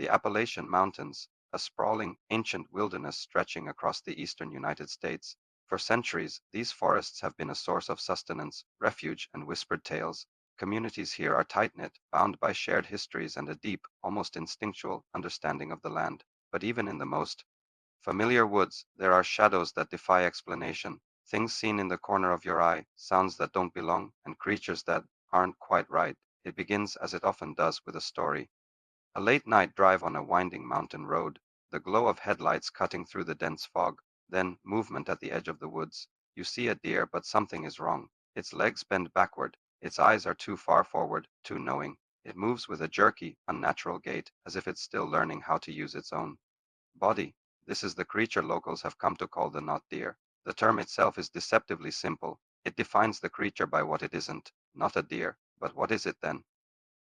The Appalachian Mountains, a sprawling, ancient wilderness stretching across the eastern United States. For centuries, these forests have been a source of sustenance, refuge, and whispered tales. Communities here are tight-knit, bound by shared histories and a deep, almost instinctual, understanding of the land. But even in the most familiar woods, there are shadows that defy explanation, things seen in the corner of your eye, sounds that don't belong, and creatures that aren't quite right. It begins, as it often does, with a story. A late night drive on a winding mountain road, the glow of headlights cutting through the dense fog, then movement at the edge of the woods. You see a deer, but something is wrong. Its legs bend backward, its eyes are too far forward, too knowing. It moves with a jerky, unnatural gait, as if it's still learning how to use its own body. This is the creature locals have come to call the not deer. The term itself is deceptively simple. It defines the creature by what it isn't, not a deer, but what is it then?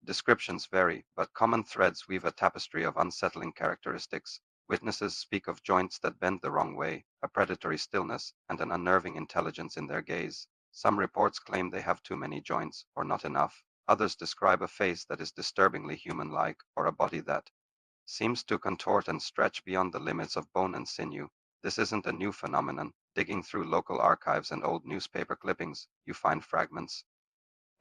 Descriptions vary, but common threads weave a tapestry of unsettling characteristics. Witnesses speak of joints that bend the wrong way, a predatory stillness, and an unnerving intelligence in their gaze. Some reports claim they have too many joints, or not enough. Others describe a face that is disturbingly human-like, or a body that seems to contort and stretch beyond the limits of bone and sinew. This isn't a new phenomenon. Digging through local archives and old newspaper clippings, you find fragments.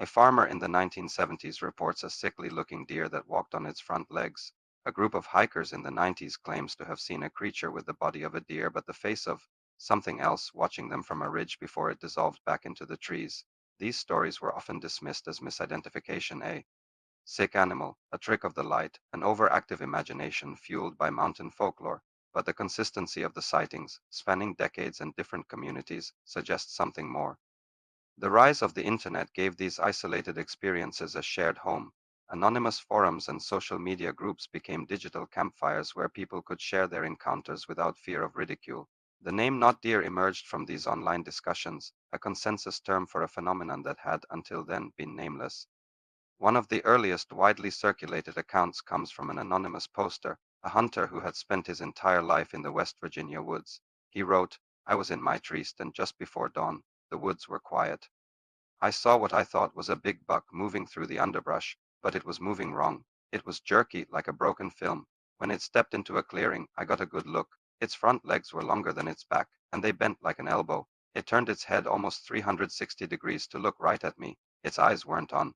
A farmer in the 1970s reports a sickly-looking deer that walked on its front legs. A group of hikers in the 90s claims to have seen a creature with the body of a deer but the face of something else watching them from a ridge before it dissolved back into the trees. These stories were often dismissed as misidentification, a sick animal, a trick of the light, an overactive imagination fueled by mountain folklore. But the consistency of the sightings, spanning decades and different communities, suggests something more. The rise of the internet gave these isolated experiences a shared home. Anonymous forums and social media groups became digital campfires where people could share their encounters without fear of ridicule. The name not deer emerged from these online discussions, a consensus term for a phenomenon that had until then been nameless. One of the earliest widely circulated accounts comes from an anonymous poster, a hunter who had spent his entire life in the West Virginia woods. He wrote, "I was in my tree and just before dawn, the woods were quiet. I saw what I thought was a big buck moving through the underbrush, but it was moving wrong. It was jerky, like a broken film. When it stepped into a clearing, I got a good look. Its front legs were longer than its back, and they bent like an elbow. It turned its head almost 360 degrees to look right at me. Its eyes weren't on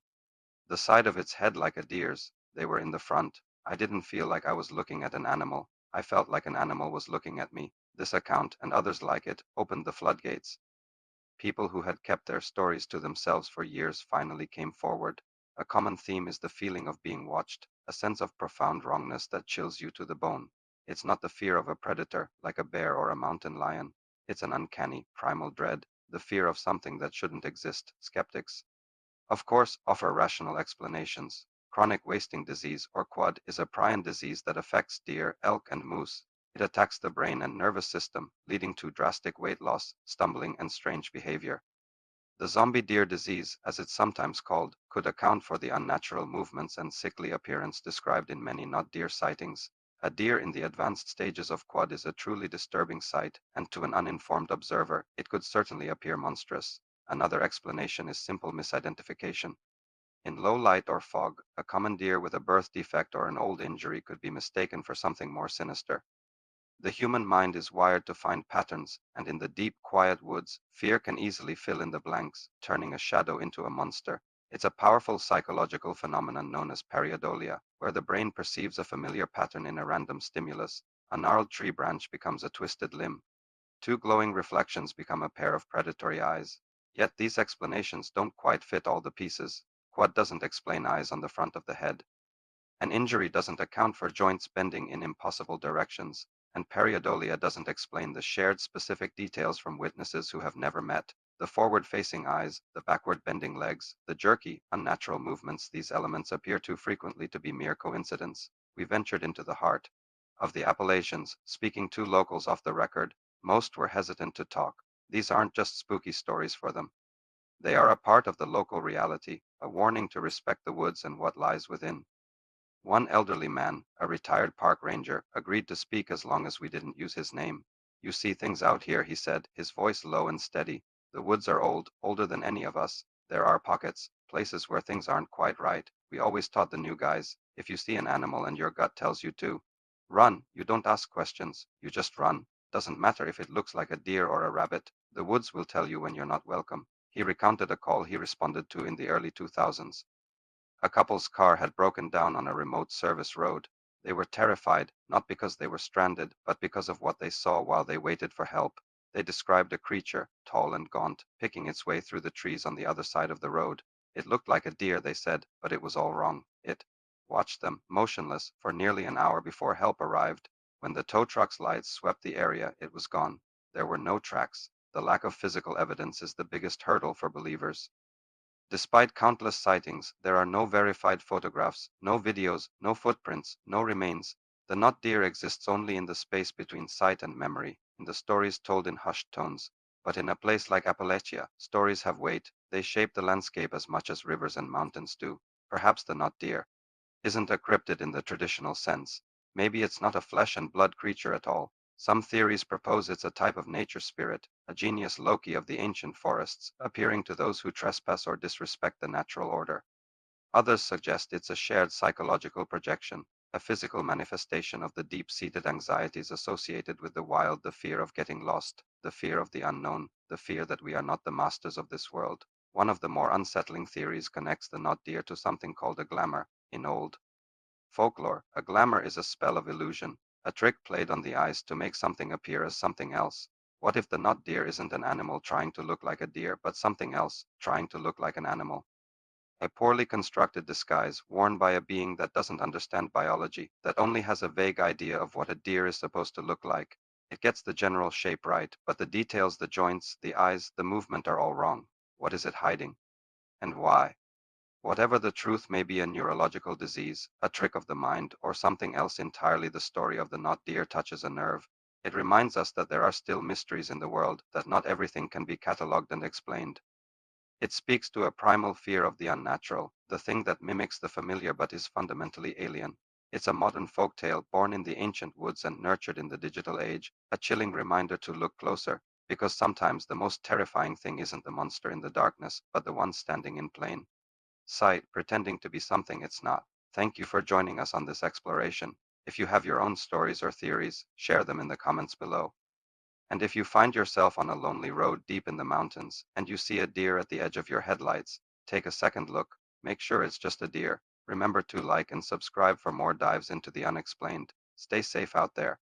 the side of its head like a deer's. They were in the front. I didn't feel like I was looking at an animal. I felt like an animal was looking at me." This account, and others like it, opened the floodgates. People who had kept their stories to themselves for years finally came forward. A common theme is the feeling of being watched, a sense of profound wrongness that chills you to the bone. It's not the fear of a predator, like a bear or a mountain lion. It's an uncanny, primal dread, the fear of something that shouldn't exist. Skeptics, of course, offer rational explanations. Chronic wasting disease, or QUAD, is a prion disease that affects deer, elk, and moose. It attacks the brain and nervous system, leading to drastic weight loss, stumbling, and strange behavior. The zombie deer disease, as it's sometimes called, could account for the unnatural movements and sickly appearance described in many not deer sightings. A deer in the advanced stages of QUAD is a truly disturbing sight, and to an uninformed observer, it could certainly appear monstrous. Another explanation is simple misidentification. In low light or fog, a common deer with a birth defect or an old injury could be mistaken for something more sinister. The human mind is wired to find patterns, and in the deep, quiet woods, fear can easily fill in the blanks, turning a shadow into a monster. It's a powerful psychological phenomenon known as pareidolia, where the brain perceives a familiar pattern in a random stimulus. A gnarled tree branch becomes a twisted limb. Two glowing reflections become a pair of predatory eyes. Yet these explanations don't quite fit all the pieces. Quad doesn't explain eyes on the front of the head. An injury doesn't account for joints bending in impossible directions, and periodolia doesn't explain the shared specific details from witnesses who have never met. The forward-facing eyes, the backward-bending legs, the jerky, unnatural movements, these elements appear too frequently to be mere coincidence. We ventured into the heart of the Appalachians, speaking to locals off the record. Most were hesitant to talk. These aren't just spooky stories for them. They are a part of the local reality, a warning to respect the woods and what lies within. One elderly man, a retired park ranger, agreed to speak as long as we didn't use his name. "You see things out here," he said, his voice low and steady. "The woods are old, older than any of us. There are pockets, places where things aren't quite right, We always taught the new guys, if you see an animal and your gut tells you to run, you don't ask questions, you just run. Doesn't matter if it looks like a deer or a rabbit, the woods will tell you when you're not welcome. He recounted a call he responded to in the early 2000s. A couple's car had broken down on a remote service road. They were terrified, not because they were stranded, but because of what they saw while they waited for help. They described a creature, tall and gaunt, picking its way through the trees on the other side of the road. It looked like a deer, they said, but it was all wrong. It watched them, motionless, for nearly an hour before help arrived. When the tow truck's lights swept the area, it was gone. There were no tracks. The lack of physical evidence is the biggest hurdle for believers. Despite countless sightings, there are no verified photographs, no videos, no footprints, no remains. The not deer exists only in the space between sight and memory, in the stories told in hushed tones. But in a place like Appalachia, stories have weight. They shape the landscape as much as rivers and mountains do. Perhaps the not deer isn't a cryptid in the traditional sense. Maybe it's not a flesh and blood creature at all. Some theories propose it's a type of nature spirit, a genius Loki of the ancient forests, appearing to those who trespass or disrespect the natural order. Others suggest it's a shared psychological projection, a physical manifestation of the deep-seated anxieties associated with the wild, the fear of getting lost, the fear of the unknown, the fear that we are not the masters of this world. One of the more unsettling theories connects the not deer to something called a glamour. In old folklore, a glamour is a spell of illusion, a trick played on the eyes to make something appear as something else. What if the not deer isn't an animal trying to look like a deer, but something else trying to look like an animal? A poorly constructed disguise worn by a being that doesn't understand biology, that only has a vague idea of what a deer is supposed to look like. It gets the general shape right, but the details, the joints, the eyes, the movement are all wrong. What is it hiding? And why? Whatever the truth may be, a neurological disease, a trick of the mind, or something else entirely, the story of the not deer touches a nerve. It reminds us that there are still mysteries in the world, that not everything can be catalogued and explained. It speaks to a primal fear of the unnatural, the thing that mimics the familiar but is fundamentally alien. It's a modern folktale born in the ancient woods and nurtured in the digital age, a chilling reminder to look closer, because sometimes the most terrifying thing isn't the monster in the darkness, but the one standing in plain sight, pretending to be something it's not. Thank you for joining us on this exploration. If you have your own stories or theories, share them in the comments below. And if you find yourself on a lonely road deep in the mountains and you see a deer at the edge of your headlights, take a second look. Make sure it's just a deer. Remember to like and subscribe for more dives into the unexplained. Stay safe out there.